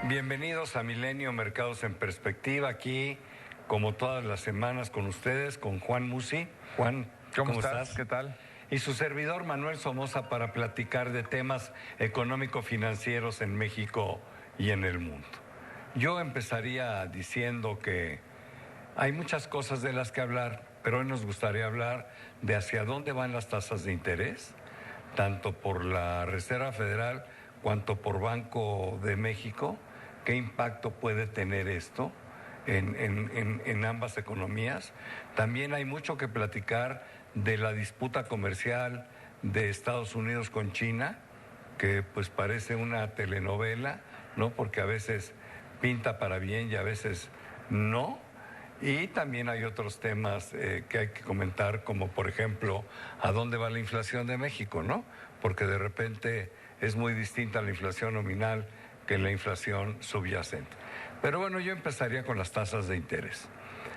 Bienvenidos a Milenio Mercados en Perspectiva, aquí como todas las semanas con ustedes, con Juan Musi. Juan, ¿Cómo estás? ¿Qué tal? Y su servidor Manuel Somoza para platicar de temas económico-financieros en México y en el mundo. Yo empezaría diciendo que hay muchas cosas de las que hablar, pero hoy nos gustaría hablar de hacia dónde van las tasas de interés, tanto por la Reserva Federal cuanto por Banco de México. ¿Qué impacto puede tener esto en ambas economías? También hay mucho que platicar de la disputa comercial de Estados Unidos con China, que pues parece una telenovela, ¿no? Porque a veces pinta para bien y a veces no. Y también hay otros temas que hay que comentar, como por ejemplo, ¿a dónde va la inflación de México, no? Porque de repente es muy distinta la inflación nominal que la inflación subyacente. Pero bueno, yo empezaría con las tasas de interés.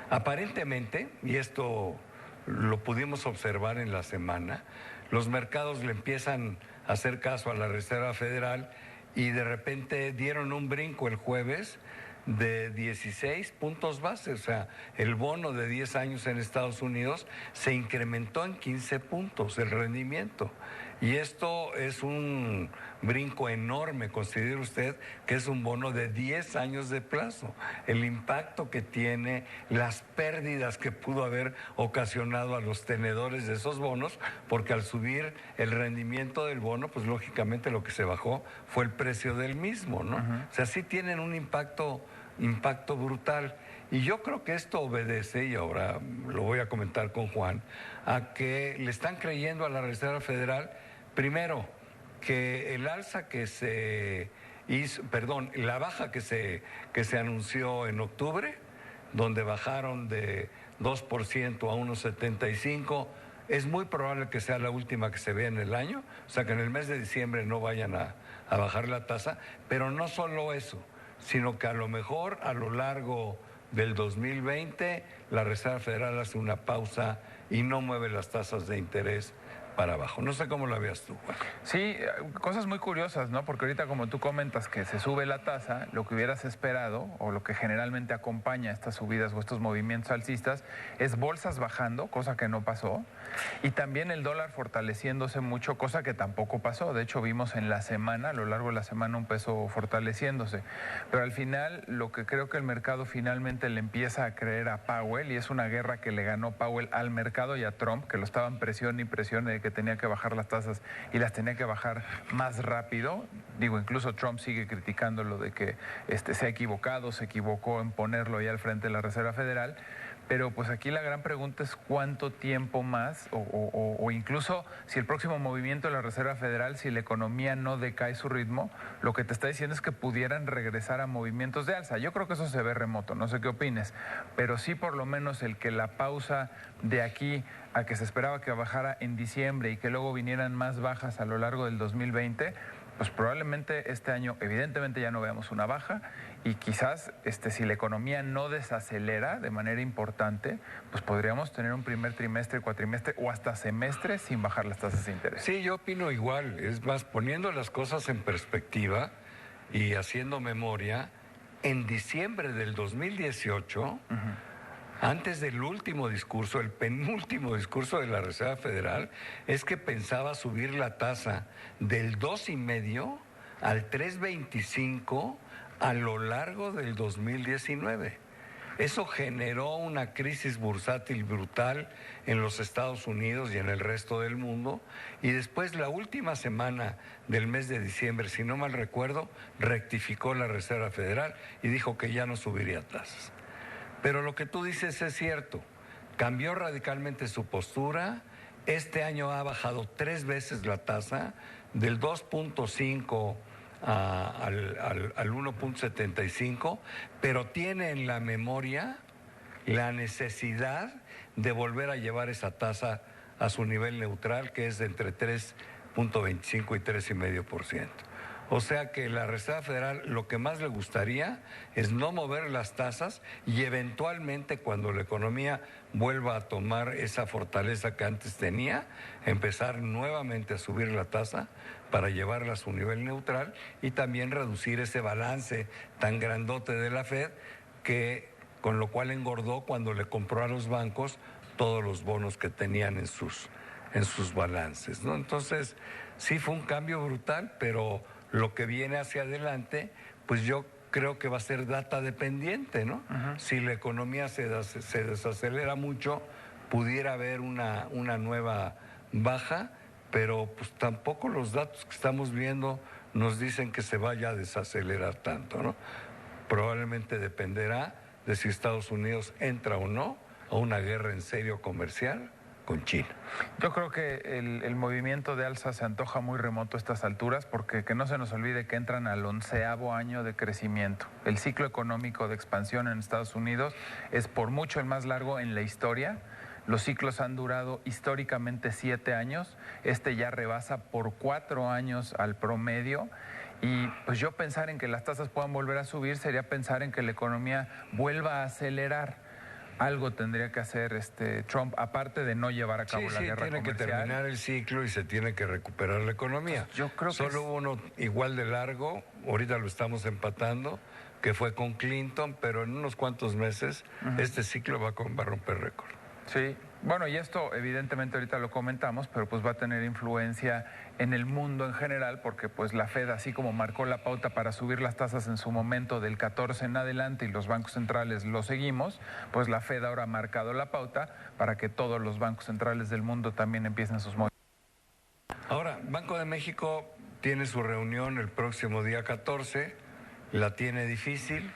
Aparentemente, y esto lo pudimos observar en la semana, los mercados le empiezan a hacer caso a la Reserva Federal y de repente dieron un brinco el jueves de 16 puntos base, o sea, el bono de 10 años en Estados Unidos se incrementó en 15 puntos el rendimiento. Y esto es un brinco enorme, considere usted que es un bono de 10 años de plazo. El impacto que tiene, las pérdidas que pudo haber ocasionado a los tenedores de esos bonos, porque al subir el rendimiento del bono, pues lógicamente lo que se bajó fue el precio del mismo, ¿no? O sea, sí tienen un impacto brutal. Y yo creo que esto obedece, y ahora lo voy a comentar con Juan, a que le están creyendo a la Reserva Federal, primero, que el alza que se hizo, perdón, la baja que se anunció en octubre, donde bajaron de 2% a 1,75%, es muy probable que sea la última que se vea en el año, o sea que en el mes de diciembre no vayan a bajar la tasa, pero no solo eso, sino que a lo mejor a lo largo del 2020 la Reserva Federal hace una pausa y no mueve las tasas de interés para abajo. No sé cómo la veas tú, Juan. Sí, cosas muy curiosas, ¿no? Porque ahorita como tú comentas que se sube la tasa, lo que hubieras esperado o lo que generalmente acompaña estas subidas o estos movimientos alcistas es bolsas bajando, cosa que no pasó, y también el dólar fortaleciéndose mucho, cosa que tampoco pasó. De hecho, vimos en la semana, a lo largo de la semana, un peso fortaleciéndose. Pero al final, lo que creo que el mercado finalmente le empieza a creer a Powell, y es una guerra que le ganó Powell al mercado y a Trump, que lo estaban presione y presione de que tenía que bajar las tasas y las tenía que bajar más rápido. Digo, incluso Trump sigue criticando lo de que se ha equivocado, se equivocó en ponerlo ya al frente de la Reserva Federal. Pero pues aquí la gran pregunta es cuánto tiempo más o incluso si el próximo movimiento de la Reserva Federal, si la economía no decae su ritmo, lo que te está diciendo es que pudieran regresar a movimientos de alza. Yo creo que eso se ve remoto, no sé qué opines, pero sí por lo menos el que la pausa de aquí a que se esperaba que bajara en diciembre y que luego vinieran más bajas a lo largo del 2020, pues probablemente este año evidentemente ya no veamos una baja y quizás si la economía no desacelera de manera importante, pues podríamos tener un primer trimestre, cuatrimestre o hasta semestre sin bajar las tasas de interés. Sí, yo opino igual. Es más, poniendo las cosas en perspectiva y haciendo memoria, en diciembre del 2018, antes del último discurso, el penúltimo discurso de la Reserva Federal, es que pensaba subir la tasa del 2,5 al 3,25 a lo largo del 2019. Eso generó una crisis bursátil brutal en los Estados Unidos y en el resto del mundo. Y después, la última semana del mes de diciembre, si no mal recuerdo, rectificó la Reserva Federal y dijo que ya no subiría tasas. Pero lo que tú dices es cierto, cambió radicalmente su postura. Este año ha bajado 3 veces la tasa, del 2,5 al 1,75, pero tiene en la memoria la necesidad de volver a llevar esa tasa a su nivel neutral, que es de entre 3,25 y 3,5%. O sea que la Reserva Federal lo que más le gustaría es no mover las tasas y eventualmente cuando la economía vuelva a tomar esa fortaleza que antes tenía, empezar nuevamente a subir la tasa para llevarla a su nivel neutral y también reducir ese balance tan grandote de la Fed con lo cual engordó cuando le compró a los bancos todos los bonos que tenían en sus balances, ¿no? Entonces, sí fue un cambio brutal, pero lo que viene hacia adelante, pues yo creo que va a ser data dependiente, ¿no? Si la economía se desacelera mucho, pudiera haber una nueva baja, pero pues tampoco los datos que estamos viendo nos dicen que se vaya a desacelerar tanto, ¿no? Probablemente dependerá de si Estados Unidos entra o no a una guerra en serio comercial con China. Yo creo que el movimiento de alza se antoja muy remoto a estas alturas porque que no se nos olvide que entran al 11º año de crecimiento. El ciclo económico de expansión en Estados Unidos es por mucho el más largo en la historia. Los ciclos han durado históricamente 7 años. Este ya rebasa por 4 años al promedio. Y pues yo pensar en que las tasas puedan volver a subir sería pensar en que la economía vuelva a acelerar. Algo tendría que hacer Trump, aparte de no llevar a cabo la guerra tiene comercial. que terminar el ciclo y se tiene que recuperar la economía. Pues yo creo Solo hubo uno igual de largo, ahorita lo estamos empatando, que fue con Clinton, pero en unos cuantos meses este ciclo va a romper récord. Sí, bueno, y esto evidentemente ahorita lo comentamos, pero pues va a tener influencia en el mundo en general, porque pues la Fed, así como marcó la pauta para subir las tasas en su momento del 14 en adelante y los bancos centrales lo seguimos, pues la Fed ahora ha marcado la pauta para que todos los bancos centrales del mundo también empiecen sus movimientos. Ahora, Banco de México tiene su reunión el próximo día 14, la tiene difícil.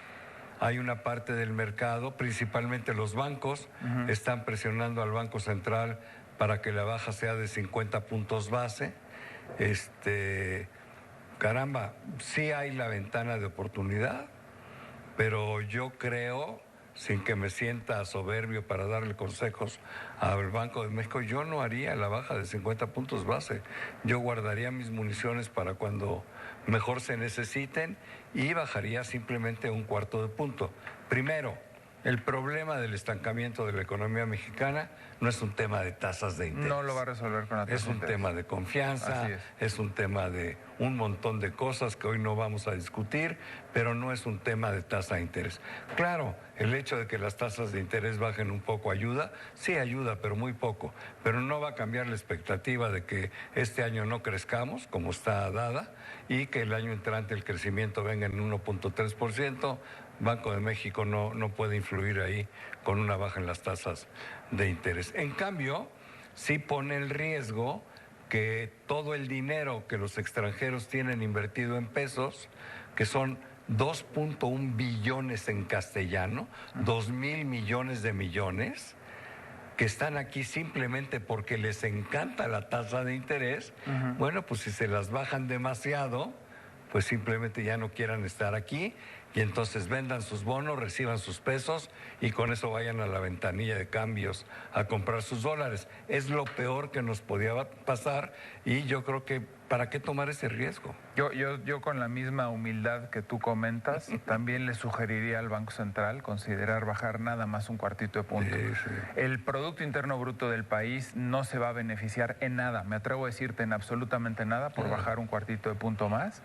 Hay una parte del mercado, principalmente los bancos, están presionando al Banco Central para que la baja sea de 50 puntos base. Caramba, sí hay la ventana de oportunidad, pero yo creo, sin que me sienta soberbio para darle consejos al Banco de México, yo no haría la baja de 50 puntos base. Yo guardaría mis municiones para cuando mejor se necesiten y bajaría simplemente 1/4 de punto. Primero, el problema del estancamiento de la economía mexicana no es un tema de tasas de interés. No lo va a resolver con la tasa Es un tema de confianza, es un tema de un montón de cosas que hoy no vamos a discutir, pero no es un tema de tasa de interés. Claro, el hecho de que las tasas de interés bajen un poco ayuda, sí ayuda, pero muy poco. Pero no va a cambiar la expectativa de que este año no crezcamos, como está dada, y que el año entrante el crecimiento venga en 1.3%. Banco de México no puede influir ahí con una baja en las tasas de interés. En cambio, sí pone el riesgo que todo el dinero que los extranjeros tienen invertido en pesos, que son 2.1 billones en castellano, 2,000 millones de millones, que están aquí simplemente porque les encanta la tasa de interés, bueno, pues si se las bajan demasiado, pues simplemente ya no quieran estar aquí y entonces vendan sus bonos, reciban sus pesos y con eso vayan a la ventanilla de cambios a comprar sus dólares. Es lo peor que nos podía pasar y yo creo que ¿para qué tomar ese riesgo? Yo con la misma humildad que tú comentas, también le sugeriría al Banco Central considerar bajar nada más 1/4 de punto. Sí. El Producto Interno Bruto del país no se va a beneficiar en nada, me atrevo a decirte en absolutamente nada por bajar 1/4 de punto más.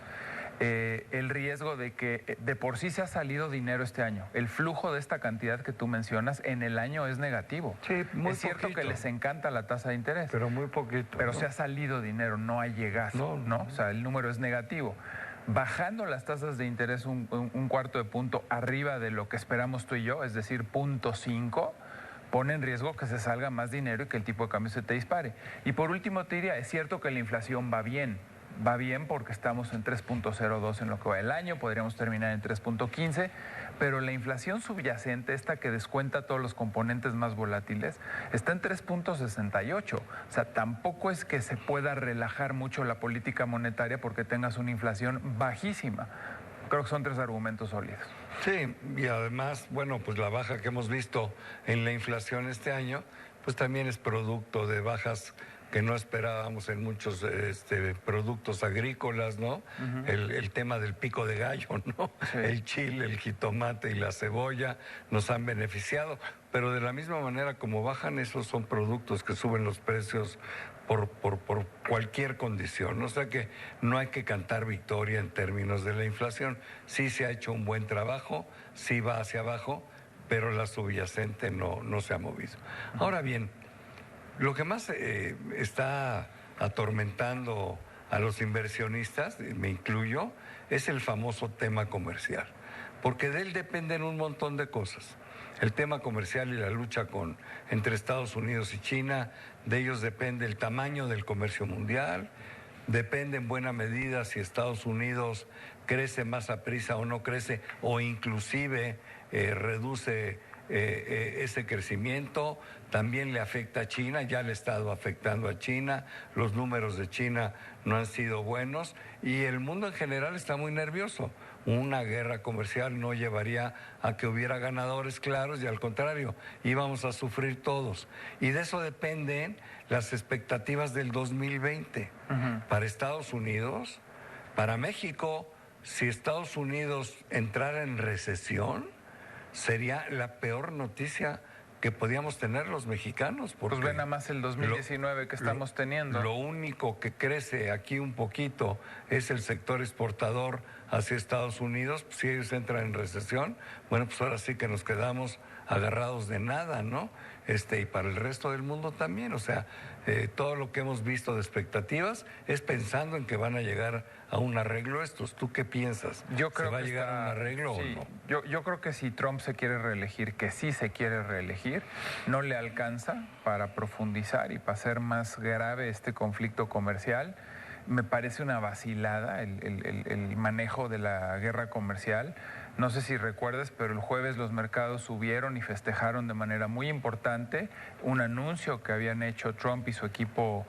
El riesgo de que de por sí se ha salido dinero este año. El flujo de esta cantidad que tú mencionas en el año es negativo. Sí, muy es cierto poquito. que les encanta la tasa de interés. Pero muy poquito. Pero ¿no? se ha salido dinero, no ha llegado. ¿no? O sea, el número es negativo. Bajando las tasas de interés 1/4 de punto arriba de lo que esperamos tú y yo, es decir, 0.5, pone en riesgo que se salga más dinero y que el tipo de cambio se te dispare. Y por último te diría, es cierto que la inflación va bien. Va bien porque estamos en 3.02 en lo que va del año, podríamos terminar en 3.15, pero la inflación subyacente, esta que descuenta todos los componentes más volátiles, está en 3.68. O sea, tampoco es que se pueda relajar mucho la política monetaria porque tengas una inflación bajísima. Creo que son 3 argumentos sólidos. Sí, y además, bueno, pues la baja que hemos visto en la inflación este año, pues también es producto de bajas que no esperábamos en muchos productos agrícolas, ¿no? El tema del pico de gallo, ¿no? Sí. El chile, el jitomate y la cebolla nos han beneficiado, pero de la misma manera como bajan, esos son productos que suben los precios por cualquier condición. O sea que no hay que cantar victoria en términos de la inflación. Sí se ha hecho un buen trabajo, sí va hacia abajo, pero la subyacente no se ha movido. Ahora bien, lo que más está atormentando a los inversionistas, me incluyo, es el famoso tema comercial, porque de él dependen un montón de cosas. El tema comercial y la lucha entre Estados Unidos y China, de ellos depende el tamaño del comercio mundial, depende en buena medida si Estados Unidos crece más a prisa o no crece, o inclusive reduce ese crecimiento. También le afecta a China, ya le ha estado afectando a China, los números de China no han sido buenos y el mundo en general está muy nervioso. Una guerra comercial no llevaría a que hubiera ganadores claros y al contrario, íbamos a sufrir todos. Y de eso dependen las expectativas del 2020. Para Estados Unidos, para México, si Estados Unidos entrara en recesión, sería la peor noticia que podíamos tener los mexicanos. Pues ven nada más el 2019 que estamos teniendo. Lo único que crece aquí un poquito es el sector exportador hacia Estados Unidos. Si ellos entran en recesión, bueno, pues ahora sí que nos quedamos agarrados de nada, ¿no? Y para el resto del mundo también. O sea, todo lo que hemos visto de expectativas es pensando en que van a llegar a un arreglo estos. ¿Tú qué piensas? Yo creo ¿Se va a llegar a un arreglo o no? Yo creo que si Trump se quiere reelegir, que sí se quiere reelegir, no le alcanza para profundizar y para hacer más grave este conflicto comercial. Me parece una vacilada el manejo de la guerra comercial. No sé si recuerdas, pero el jueves los mercados subieron y festejaron de manera muy importante un anuncio que habían hecho Trump y su equipo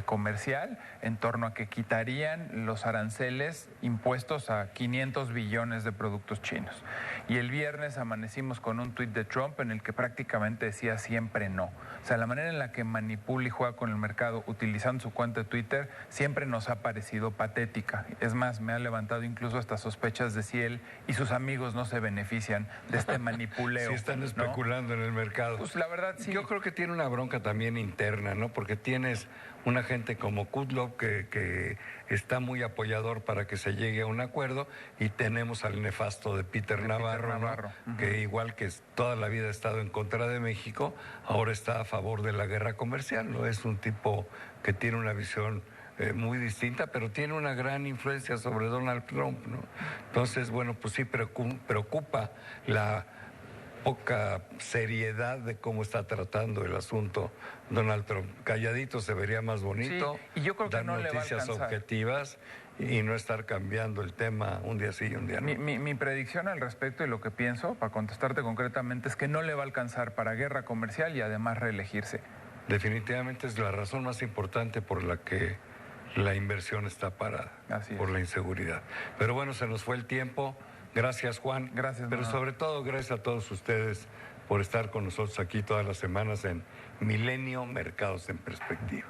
comercial en torno a que quitarían los aranceles impuestos a 500 billones de productos chinos. Y el viernes amanecimos con un tuit de Trump en el que prácticamente decía siempre no. O sea, la manera en la que manipula y juega con el mercado utilizando su cuenta de Twitter siempre nos ha parecido patética. Es más, me ha levantado incluso hasta sospechas de si él y sus amigos no se benefician de este manipuleo. Sí están especulando, ¿no?, en el mercado. Pues la verdad sí. Yo creo que tiene una bronca también interna, ¿no? Porque tienes una gente como Kudlow que está muy apoyador para que se llegue a un acuerdo y tenemos al nefasto de Peter Navarro, ¿no? Que igual que toda la vida ha estado en contra de México, ahora está a favor de la guerra comercial, ¿no? Es un tipo que tiene una visión muy distinta, pero tiene una gran influencia sobre Donald Trump, ¿no? Entonces, bueno, pues sí preocupa la poca seriedad de cómo está tratando el asunto Donald Trump. Calladito se vería más bonito, sí, y yo creo que dar no noticias objetivas y no estar cambiando el tema un día sí y un día no. Mi predicción al respecto y lo que pienso, para contestarte concretamente, es que no le va a alcanzar para guerra comercial y además reelegirse. Definitivamente es la razón más importante por la que la inversión está parada, por la inseguridad. Pero bueno, se nos fue el tiempo. Gracias, Juan. Gracias, pero sobre todo, gracias a todos ustedes por estar con nosotros aquí todas las semanas en Milenio Mercados en Perspectiva.